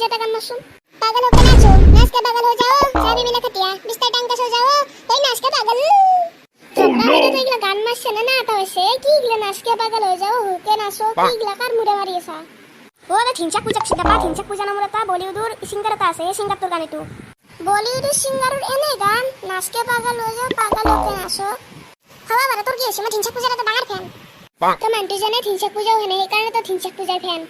जाता गान मासूम पागल होकर नाचो नाच के पागल हो जाओ चाबी मिला खटिया बिस्तर टांग के सो जाओ तो नाच के पागल झगड़ा मेरे तो इगला गान मास ना ना आता वैसे की इगला नाच के पागल हो जाओ होके नाचो की इगला कार मुरे मारी ऐसा हो ना थिंचक पूजा ना मुरता बॉलीवुड सिंगर का से सिंगर तो गाने तू बॉलीवुड सिंगर एने गान नाच के पागल हो जाओ पागल होके नाचो हवा बरा তোর কি আছে মই थिंचक पूजा तो डांगर फैन तो मानती जाने थिंचक पूजा होने हे कारण तो थिंचक पूजा फैन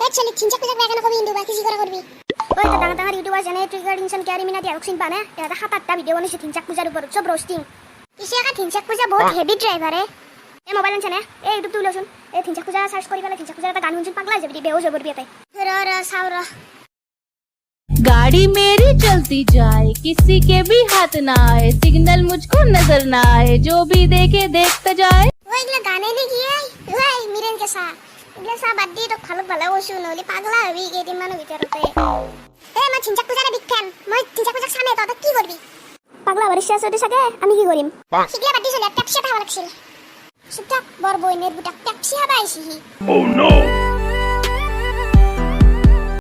एक्चुअली थिंचक पूजा बेगाना कबि हिंदू बाकी सिगरा करबी ওই তো ডাঙা ডাঙা ইউটিউবার জানে ট্রিগার ইনসান ক্যারি মিনা দিয়া রক্সিন পানে এটা হাত আটটা ভিডিও বানাইছে থিনচাক পূজার উপর সব রোস্টিং ইসে একা থিনচাক পূজা বহুত হেভি ড্রাইভার এ মোবাইল আনছে না এই ইউটিউব তুলছুন এই থিনচাক পূজা সার্চ করি ফেলে থিনচাক পূজার একটা গান শুনছুন পাগলা যাবি বেও জবর বিয়াতে র সাউরা गाड़ी मेरी चलती जाए किसी के भी हाथ ना आए सिग्नल मुझको नजर ना आए जो भी देखे देखता जाए वो इगला गाने ने किए ওই মিরেন के साथ इगला सा बड्डी तो खालक ভালো ওশু নলি পাগলা হবি গেদি মানু ভিতরতে এ মই থিনচাক পূজার বিগ ফ্যান মই থিনচাক পূজার সামনে তো কি করবি পাগলা বরিশা সদে সাথে আমি কি করিম শিগলা বাড্ডি চলে ট্যাপসি খাওয়া লাগছিল সুটা বড় বইনের বুটা ট্যাপসি হাবাইছি Oh no!